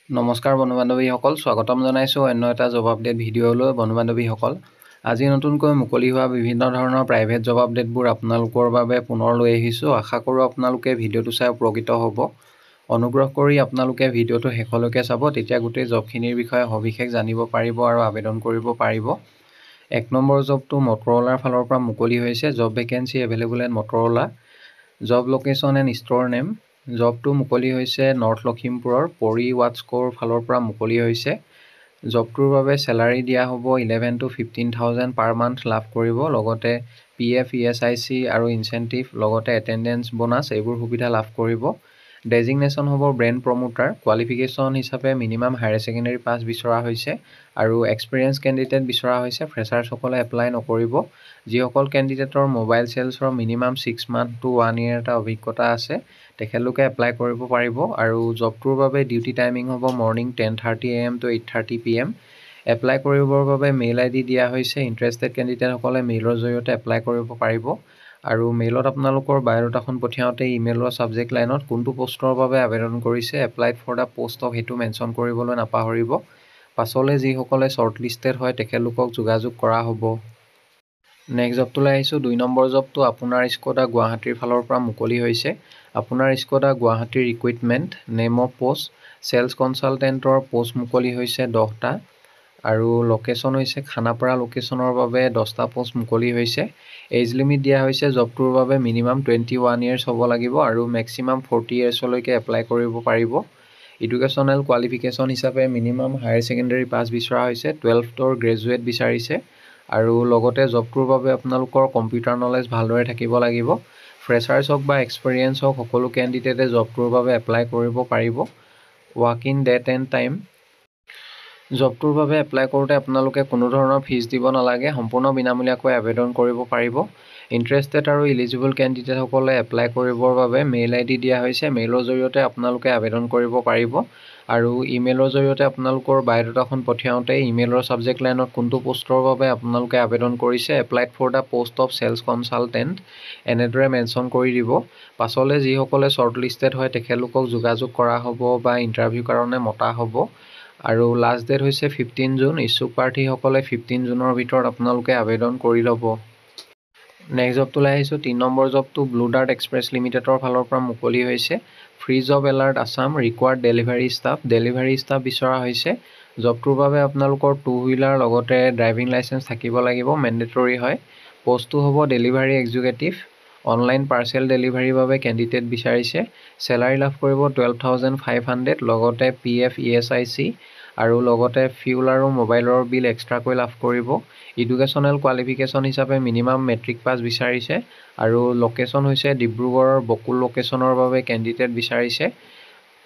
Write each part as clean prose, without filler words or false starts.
নমস্কাৰ বন্ধু বান্ধৱীসকল, স্বাগতম জনাইছোঁ অন্য এটা জব আপডেট ভিডিঅ'লৈ। বন্ধু বান্ধৱীসকল, আজি নতুনকৈ মুকলি হোৱা বিভিন্ন ধৰণৰ প্ৰাইভেট জব আপডেটবোৰ আপোনালোকৰ বাবে পুনৰ লৈ আহিছোঁ। আশা কৰোঁ আপোনালোকে ভিডিঅ'টো চাই উপকৃত হ'ব। অনুগ্ৰহ কৰি আপোনালোকে ভিডিঅ'টো শেষলৈকে চাব, তেতিয়া গোটেই জবখিনিৰ বিষয়ে সবিশেষ জানিব পাৰিব আৰু আবেদন কৰিব পাৰিব। 1 নম্বৰ জবটো মটৰলাৰ ফালৰ পৰা মুকলি হৈছে। জব ভেকেঞ্চি এভেইলেবল এট মটৰলা। Job location and store name. জবটো মুকলি হৈছে নৰ্থ লখিমপুৰৰ পৰি ৱাটস্ক'ৰ ফালৰ পৰা মুকলি হৈছে। জবটোৰ বাবে চেলাৰী দিয়া হ'ব 11 to 15,000 পাৰ মান্থ লাভ কৰিব। লগতে PF, ESIC আৰু ইনচেণ্টিভ, লগতে এটেণ্ডেঞ্চ বোনাছ এইবোৰ সুবিধা লাভ কৰিব। ডেজিগনেশ্যন হ'ব ব্ৰেণ্ড প্ৰমোটাৰ। কোৱালিফিকেশ্যন হিচাপে মিনিমাম হায়াৰ ছেকেণ্ডেৰী পাছ বিচৰা হৈছে আৰু এক্সপিৰিয়েঞ্চ কেণ্ডিডেট বিচৰা হৈছে। ফ্ৰেছাৰ্ছসকলে এপ্লাই নকৰিব। যিসকল কেণ্ডিডেটৰ মোবাইল চেলছৰ মিনিমাম 6 মান্থ to 1 year এটা অভিজ্ঞতা আছে, তেখেতলোকে এপ্লাই কৰিব পাৰিব। আৰু জবটোৰ বাবে ডিউটি টাইমিং হ'ব morning 10:30 AM to 8:30 PM। Apply কৰিবৰ বাবে মেইল ID দিয়া হৈছে। ইণ্টাৰেষ্টেড কেণ্ডিডেটসকলে মেইলৰ জৰিয়তে এপ্লাই কৰিব পাৰিব। আৰু মেইলত আপোনালোকৰ বায়'ডাটাখন পঠিয়াওঁতে ইমেইলৰ ছাবজেক্ট লাইনত কোনটো পষ্টৰ বাবে আবেদন কৰিছে, applied for the post of, সেইটো মেনশ্যন কৰিবলৈ নাপাহৰিব। পাছলৈ যিসকলে শ্বৰ্টলিষ্টেড হয় তেখেতলোকক যোগাযোগ কৰা হ'ব। নেক্সট জবটোলৈ আহিছোঁ। 2 নম্বৰ জবটো আপোনাৰ স্ক'ডা গুৱাহাটীৰ ফালৰ পৰা মুকলি হৈছে। আপোনাৰ স্ক'ডা গুৱাহাটীৰ recruitment. Name of post sales কনচালটেণ্টৰ পষ্ট মুকলি হৈছে 10টা আৰু লোকেশ্যন হৈছে খানাপাৰা লোকেশ্যনৰ বাবে 10টা পষ্ট মুকলি হৈছে। এজ লিমিট দিয়া হৈছে জবটোৰ বাবে মিনিমাম 21 years হ'ব লাগিব আৰু মেক্সিমাম 40 yearsলৈকে এপ্লাই কৰিব পাৰিব। এডুকেশ্যনেল কোৱালিফিকেশ্যন হিচাপে মিনিমাম হায়াৰ ছেকেণ্ডেৰী পাছ বিচৰা হৈছে। 12th গ্ৰেজুৱেট বিচাৰিছে আৰু লগতে জবটোৰ বাবে আপোনালোকৰ কম্পিউটাৰ নলেজ ভালদৰে থাকিব লাগিব। ফ্ৰেছাৰ্ছ হওক বা এক্সপিৰিয়েঞ্চ হওক, সকলো কেণ্ডিডেটে জবটোৰ বাবে এপ্লাই কৰিব পাৰিব। Walk in date and time. জবটোৰ বাবে এপ্লাই কৰোঁতে আপোনালোকে কোনো ধৰণৰ ফিজ দিব নালাগে। সম্পূৰ্ণ বিনামূলীয়াকৈ আবেদন কৰিব পাৰিব। ইণ্টাৰেষ্টেড আৰু ইলিজিবল কেণ্ডিডেটসকলে এপ্লাই কৰিবৰ বাবে মেইল ID দিয়া হৈছে। মেইলৰ জৰিয়তে আপোনালোকে আবেদন কৰিব পাৰিব। আৰু ইমেইলৰ জৰিয়তে আপোনালোকৰ বায়'ডাটাখন পঠিয়াওঁতে ইমেইলৰ ছাবজেক্ট লাইনত কোনটো পষ্টৰ বাবে আপোনালোকে আবেদন কৰিছে, applied for the post of sales consultant, এনেদৰে মেনশ্যন কৰি দিব। পাছলৈ যিসকলে শ্বৰ্টলিষ্টেড হয় তেখেতলোকক যোগাযোগ কৰা হ'ব বা ইণ্টাৰভিউৰ কাৰণে মতা হ'ব। আৰু লাষ্ট ডেট হৈছে 15 জুন। ইচ্ছুক প্ৰাৰ্থীসকলে 15 জুনৰ ভিতৰত আপোনালোকে আবেদন কৰি ল'ব। নেক্সট জবটোলৈ আহিছোঁ। 3 নম্বৰ জবটো ব্লু ডাৰ্ট এক্সপ্ৰেছ লিমিটেডৰ ফালৰ পৰা মুকলি হৈছে। Free job alert Assam. Required delivery staff. Delivery staff বিচৰা হৈছে। জবটোৰ বাবে আপোনালোকৰ 2 হুইলাৰ লগতে ড্ৰাইভিং লাইচেঞ্চ থাকিব লাগিব, মেণ্ডেটৰী হয়। পষ্টটো হ'ব ডেলিভাৰী এক্সিকিউটিভ। অনলাইন পাৰ্চেল ডেলিভাৰীৰ বাবে কেণ্ডিডেট বিচাৰিছে। চেলাৰী লাভ কৰিব 12,500, লগতে PF, ESIC আৰু লগতে ফিউল আৰু মোবাইলৰ বিল এক্সট্ৰাকৈ লাভ কৰিব। এডুকেশ্যনেল কোৱালিফিকেশ্যন হিচাপে মিনিমাম মেট্ৰিক পাছ বিচাৰিছে আৰু লোকেশ্যন হৈছে ডিব্ৰুগড়ৰ বকুল লোকেশ্যনৰ বাবে কেণ্ডিডেট বিচাৰিছে।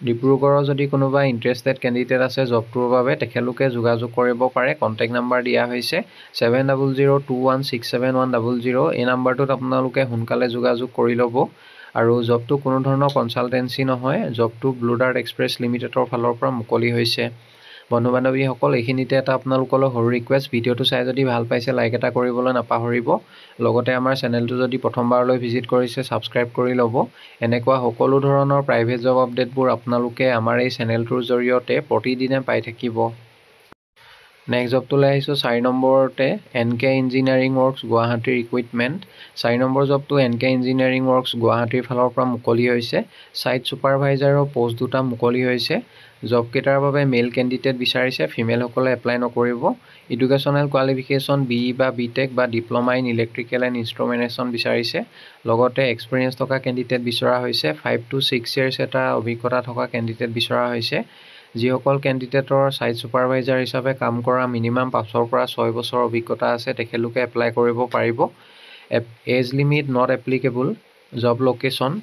ডিব্ৰুগড়ৰ যদি কোনোবা ইণ্টাৰেষ্টেড কেণ্ডিডেট আছে জবটোৰ বাবে, তেখেতলোকে যোগাযোগ কৰিব পাৰে। কণ্টেক্ট নাম্বাৰ দিয়া হৈছে 7002167100। এই নাম্বাৰটোত আপোনালোকে সোনকালে যোগাযোগ কৰি ল'ব। আৰু জবটো কোনো ধৰণৰ কনচালটেঞ্চি নহয়। জবটো ব্লু ডাৰ্ট এক্সপ্ৰেছ লিমিটেডৰ ফালৰ পৰা মুকলি হৈছে। বন্ধু বান্ধৱীসকল, এইখিনিতে এটা আপোনালোকলৈ সৰু ৰিকুৱেষ্ট। ভিডিঅ'টো চাই যদি ভাল পাইছে লাইক এটা কৰিবলৈ নাপাহৰিব। লগতে আমাৰ চেনেলটো যদি প্ৰথমবাৰলৈ ভিজিট কৰিছে ছাবস্ক্ৰাইব কৰি ল'ব। এনেকুৱা সকলো ধৰণৰ প্ৰাইভেট জব আপডেটবোৰ আপোনালোকে আমাৰ এই চেনেলটোৰ জৰিয়তে প্ৰতিদিনে পাই থাকিব। নেক্সট জবটোলৈ আহিছোঁ। 4 নম্বৰতে NK ইঞ্জিনিয়াৰিং ৱৰ্কছ গুৱাহাটীৰ ৰিক্ৰুইটমেণ্ট। 4 নম্বৰ জবটো NK ইঞ্জিনিয়াৰিং ৱৰ্কছ গুৱাহাটীৰ ফালৰ পৰা মুকলি হৈছে। ছাইট ছুপাৰভাইজাৰৰ পষ্ট 2টা মুকলি হৈছে। জবকেইটাৰ বাবে মেইল কেণ্ডিডেট বিচাৰিছে। ফিমেলসকলে এপ্লাই নকৰিব। এডুকেশ্যনেল কোৱালিফিকেশ্যন BE বা BTech বা ডিপ্ল'মা ইন ইলেক্ট্ৰিকেল এণ্ড ইনষ্ট্ৰুমেণ্টেশ্যন বিচাৰিছে। লগতে এক্সপিৰিয়েঞ্চ থকা কেণ্ডিডেট বিচৰা হৈছে। 5 to 6 years এটা অভিজ্ঞতা থকা কেণ্ডিডেট বিচৰা হৈছে। যিসকল কেণ্ডিডেটৰ ছাইট ছুপাৰভাইজাৰ হিচাপে কাম কৰা মিনিমাম 5 পৰা 6 বছৰ অভিজ্ঞতা আছে, তেখেতলোকে এপ্লাই কৰিব পাৰিব। Age limit not applicable. Job location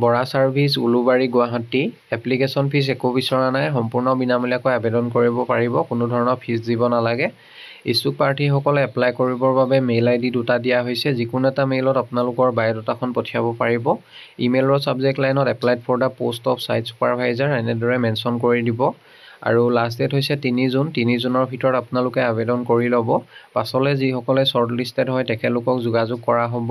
Bora service, Ulubari, Guwahati. Application fees একো বিচৰা নাই। সম্পূৰ্ণ বিনামূলীয়াকৈ আবেদন কৰিব পাৰিব। কোনো ধৰণৰ ফিজ দিব নালাগে। ইচ্ছুক প্ৰাৰ্থীসকলে এপ্লাই কৰিবৰ বাবে মেইল ID 2টা দিয়া হৈছে। যিকোনো এটা মেইলত আপোনালোকৰ বায়'ডাটাখন পঠিয়াব পাৰিব। ইমেইলৰ ছাবজেক্ট লাইনত applied for the post of site supervisor এনেদৰে মেনশ্যন কৰি দিব। আৰু লাষ্ট ডেট হৈছে 3 জুন। 3 জুনৰ ভিতৰত আপোনালোকে আবেদন কৰি ল'ব। পাছলৈ যিসকলে শ্বৰ্ট লিষ্টেড হয় তেখেতলোকক যোগাযোগ কৰা হ'ব।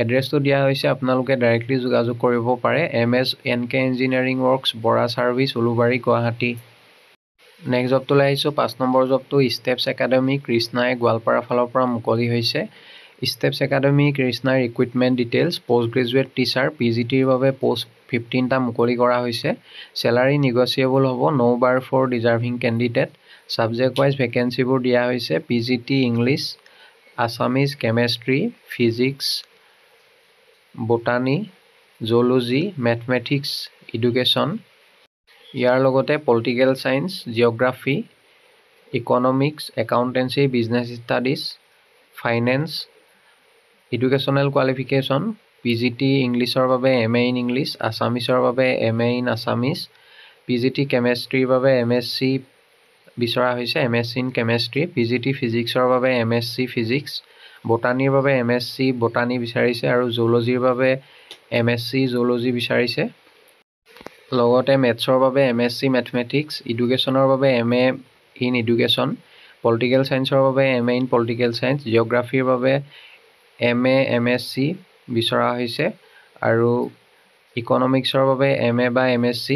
এড্ৰেছটো দিয়া হৈছে, আপোনালোকে ডাইৰেক্টলি যোগাযোগ কৰিব পাৰে। MSNK engineering works, Bora service, Ulubari, Guwahati. Next জবটোলৈ আহিছোঁ। 5 নম্বৰ জবটো ষ্টেপছ একাডেমী কৃষ্ণাই গোৱালপাৰা ফালৰ পৰা মুকলি হৈছে। ষ্টেপছ একাডেমী কৃষ্ণাৰ recruitment details. Post graduate teacher PGTৰ বাবে পোষ্ট 15টা মুকলি কৰা হৈছে। চেলাৰী নিগচিয়েবল হ'ব। No bar for deserving candidate. Subject wise ভেকেঞ্চিবোৰ দিয়া হৈছে। PGT English, Assamese, chemistry, physics, botany, zoology, mathematics, education. ইয়াৰ লগতে political science, geography, economics, accountancy, business studies, finance. Educational qualification PGT ইংলিছৰ বাবে MA ইন ইংলিছ, আছামিছৰ বাবে MA in Assamese. PGT কেমেষ্ট্ৰিৰ বাবে MSc বিচৰা হৈছে, MSc ইন কেমেষ্ট্ৰি। PGT ফিজিক্সৰ বাবে MSc physics. বটানীৰ বাবে MSc বটানী বিচাৰিছে আৰু জুলজিৰ বাবে MSc জুলজি বিচাৰিছে। লগতে মেথছৰ বাবে MSc মেথমেটিক্স, এডুকেশ্যনৰ বাবে MA ইন এডুকেশ্যন, পলিটিকেল ছায়েন্সৰ বাবে MA ইন পলিটিকেল ছায়েন্স, জিঅ'গ্ৰাফীৰ বাবে MA MSc বিচৰা হৈছে আৰু ইকনমিক্সৰ বাবে MA বা MSc।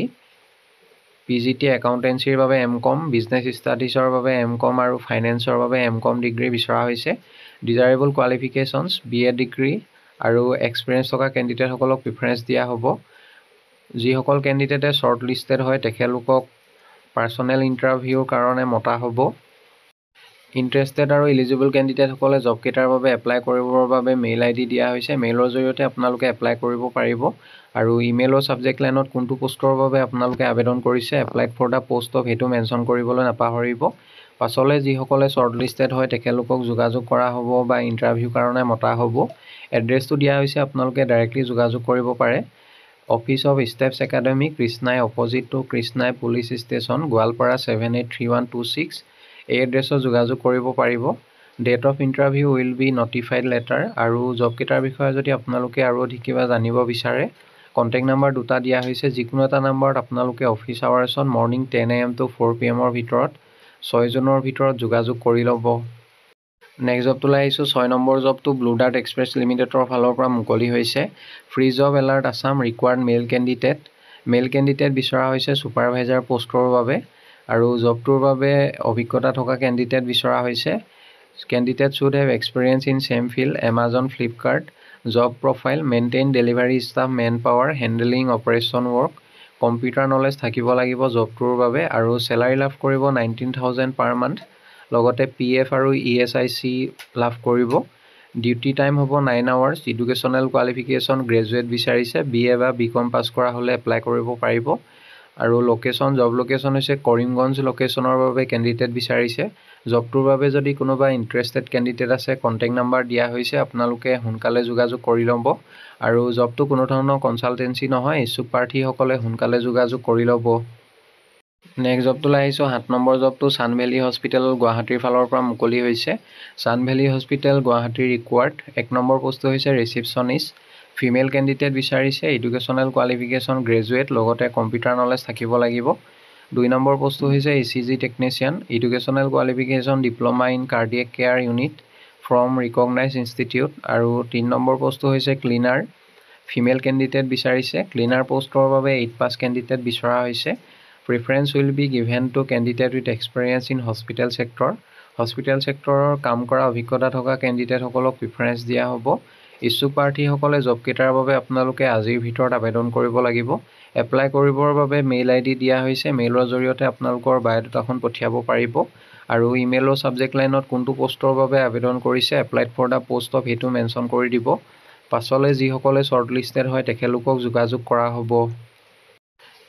PGT একাউণ্টেঞ্চিৰ বাবে MCom, বিজনেছ ষ্টাডিজৰ বাবে MCom আৰু ফাইনেন্সৰ বাবে MCom ডিগ্ৰী বিচৰা হৈছে। ডিজাৰেবল কোৱালিফিকেশ্যনছ BA ডিগ্ৰী আৰু এক্সপিৰিয়েঞ্চ থকা কেণ্ডিডেটসকলক প্ৰিফাৰেঞ্চ দিয়া হ'ব। যিসকল কেণ্ডিডেটে শ্বৰ্ট লিষ্টেড হয় তেখেতলোকক পাৰ্চনেল ইণ্টাৰভিউৰ কাৰণে মতা হ'ব। ইণ্টাৰেষ্টেড আৰু ইলিজিবল কেণ্ডিডেটসকলে জবকেইটাৰ বাবে এপ্লাই কৰিবৰ বাবে মেইল ID দিয়া হৈছে। মেইলৰ জৰিয়তে আপোনালোকে এপ্লাই কৰিব পাৰিব আৰু ইমেইলৰ ছাবজেক্ট লাইনত কোনটো পোষ্টৰ বাবে আপোনালোকে আবেদন কৰিছে, applied for the post of, সেইটো মেনশ্যন কৰিবলৈ নাপাহৰিব। পাছলৈ যিসকলে শ্বৰ্ট লিষ্টেড হয় তেখেতলোকক যোগাযোগ কৰা হ'ব বা ইণ্টাৰভিউৰ কাৰণে মতা হ'ব। এড্ৰেছটো দিয়া হৈছে, আপোনালোকে ডাইৰেক্টলি যোগাযোগ কৰিব পাৰে। Office of Steps academy Krishnai, opposite to Krishnai police station, Goalpara 783126। এই এড্ৰেছত যোগাযোগ কৰিব পাৰিব। Date of interview will be notified letter. আৰু জবকেইটাৰ বিষয়ে যদি আপোনালোকে আৰু অধিক কিবা জানিব বিচাৰে, কণ্টেক্ট নাম্বাৰ দুটা দিয়া হৈছে। যিকোনো এটা নাম্বাৰত আপোনালোকে office আৱাৰ্ছত morning 10 AM to 4 PM ভিতৰত 6 জুনৰ ভিতৰত যোগাযোগ কৰি ল'ব। নেক্সট জবটোলৈ আহিছোঁ। 6 নম্বৰ জবটো ব্লু ডাৰ্ট এক্সপ্ৰেছ লিমিটেডৰ ফালৰ পৰা মুকলি হৈছে। Free job alert Assam, required mail candidate. Mail candidate বিচৰা হৈছে ছুপাৰভাইজাৰ পোষ্টৰ বাবে আৰু জবটোৰ বাবে অভিজ্ঞতা থকা কেণ্ডিডেট বিচৰা হৈছে। Candidate should have experience in same field, Amazon, Flipkart. Job profile maintain delivery staff, man power, handling operation work. Computer knowledge থাকিব লাগিব জবটোৰ বাবে আৰু চেলাৰী লাভ কৰিব 19,000 পাৰ মান্থ। লগতে PF আৰু ESIC লাভ কৰিব। ডিউটি টাইম হ'ব 9 আৱাৰ্ছ। এডুকেশ্যনেল কোৱালিফিকেশ্যন গ্ৰেজুৱেট বিচাৰিছে, BA বা BCom পাছ কৰা হ'লে এপ্লাই কৰিব পাৰিব। আৰু লোকেশ্যন, জব লোকেশ্যন হৈছে কৰিমগঞ্জ লোকেশ্যনৰ বাবে কেণ্ডিডেট বিচাৰিছে। জবটোৰ বাবে যদি কোনোবা ইণ্টাৰেষ্টেড কেণ্ডিডেট আছে, কণ্টেক্ট নাম্বাৰ দিয়া হৈছে, আপোনালোকে সোনকালে যোগাযোগ কৰি ল'ব। আৰু জবটো কোনো ধৰণৰ কনচালটেঞ্চি নহয়, ইচ্ছুক প্ৰাৰ্থীসকলে সোনকালে যোগাযোগ কৰি ল'ব। নেক্সট জবটোলৈ আহিছোঁ। 7 নম্বৰ জবটো ছান ভেলী হস্পিটেল গুৱাহাটীৰ ফালৰ পৰা মুকলি হৈছে। ছান ভেলী হস্পিটেল গুৱাহাটীৰ ৰিকুৱাৰ্ড 1 নম্বৰ পোষ্টটো হৈছে ৰিচিপশ্যনিষ্ট। ফিমেল কেণ্ডিডেট বিচাৰিছে। এডুকেশ্যনেল কোৱালিফিকেশ্যন গ্ৰেজুৱেট, লগতে কম্পিউটাৰ নলেজ থাকিব লাগিব। 2 নম্বৰ পোষ্টটো হৈছে ECG technician. Educational qualification diploma in cardiac care unit from recognise institute. আৰু 3 নম্বৰ পোষ্টটো হৈছে ক্লিনাৰ। ফিমেল কেণ্ডিডেট বিচাৰিছে। ক্লিনাৰ পোষ্টৰ বাবে 8 পাছ কেণ্ডিডেট বিচৰা হৈছে। Preference will be given to candidate with experience in hospital sector. Hospital ছেক্টৰৰ কাম কৰা অভিজ্ঞতা থকা কেণ্ডিডেটসকলক প্ৰিফাৰেঞ্চ দিয়া হ'ব। ইচ্ছুক প্ৰাৰ্থীসকলে জবকেইটাৰ বাবে আপোনালোকে আজিৰ ভিতৰত আবেদন কৰিব লাগিব। এপ্লাই কৰিবৰ বাবে মেইল ID দিয়া হৈছে। মেইলৰ জৰিয়তে আপোনালোকৰ বায়'ডাটাখন পঠিয়াব পাৰিব আৰু ইমেইলৰ ছাবজেক্ট লাইনত কোনটো পোষ্টৰ বাবে আবেদন কৰিছে, applied for the post of, সেইটো মেনশ্যন কৰি দিব। পাছলৈ যিসকলে শ্বৰ্ট লিষ্টেড হয় তেখেতলোকক যোগাযোগ কৰা হ'ব।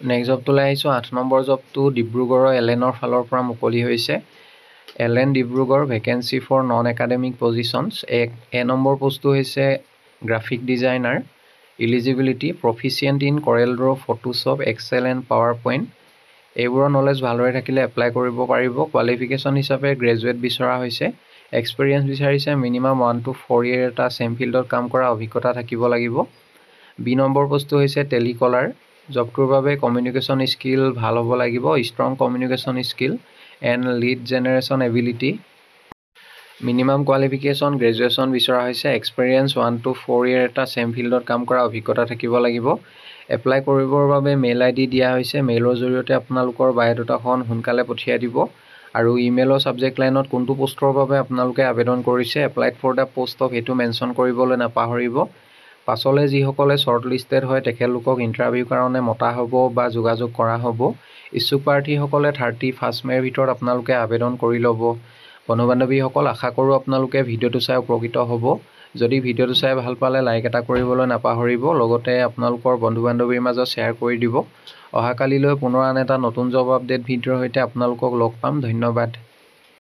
নেক্সট জবটোলৈ আহিছোঁ। 8 নম্বৰ জবটো ডিব্ৰুগড়ৰ এলেনৰ ফালৰ পৰা মুকলি হৈছে। Allen Dibrugarh, vacancy for non academic positions. 1 number পোষ্টটো হৈছে graphic designer. Eligibility proficient in corel draw, photoshop, excel and power point. এইবোৰৰ নলেজ ভালদৰে থাকিলে এপ্লাই কৰিব পাৰিব। কোৱালিফিকেশ্যন হিচাপে গ্ৰেজুৱেট বিচৰা হৈছে। এক্সপিৰিয়েঞ্চ বিচাৰিছে। মিনিমাম 1 to 4 year এটা চেম ফিল্ডত কাম কৰা অভিজ্ঞতা থাকিব লাগিব। 2 নম্বৰ পোষ্টটো হৈছে টেলিকলাৰ। জবটোৰ বাবে কমিউনিকেশ্যন স্কিল ভাল হ'ব লাগিব, strong communication skill and lead generation ability. Minimum qualification graduation বিচৰা হৈছে, এক্সপেৰিয়েঞ্চ 1 to 4 year এটা চেম ফিল্ডত কাম কৰা অভিজ্ঞতা থাকিব লাগিব। এপ্লাই কৰিবৰ বাবে মেইল ID দিয়া হৈছে, মেইলৰ জৰিয়তে আপোনালোকৰ বায়'ডাটাখন সোনকালে পঠিয়াই দিব আৰু ইমেইলৰ ছাবজেক্ট লাইনত কোনটো পোষ্টৰ বাবে আপোনালোকে আবেদন কৰিছে, applied for the post of সেইটো মেনশ্যন কৰিবলৈ নাপাহৰিব। পাছলৈ যিসকলে শ্বৰ্ট লিষ্টেড হয় তেখেতলোকক ইণ্টাৰভিউৰ কাৰণে মতা হ'ব বা যোগাযোগ কৰা হ'ব। ইচ্ছুক প্ৰাৰ্থীসকলে 31 মে'ৰ ভিতৰত আপোনালোকে আবেদন কৰি ল'ব। বন্ধু বান্ধৱীসকল, আশা কৰোঁ আপোনালোকে ভিডিঅ'টো চাই উপকৃত হ'ব। যদি ভিডিঅ'টো চাই ভাল পালে লাইক এটা কৰিবলৈ নাপাহৰিব, লগতে আপোনালোকৰ বন্ধু বান্ধৱীৰ মাজত শ্বেয়াৰ কৰি দিব। অহাকালিলৈ পুনৰ আন এটা নতুন জব আপডেট ভিডিঅ'ৰ সৈতে আপোনালোকক লগ পাম। ধন্যবাদ।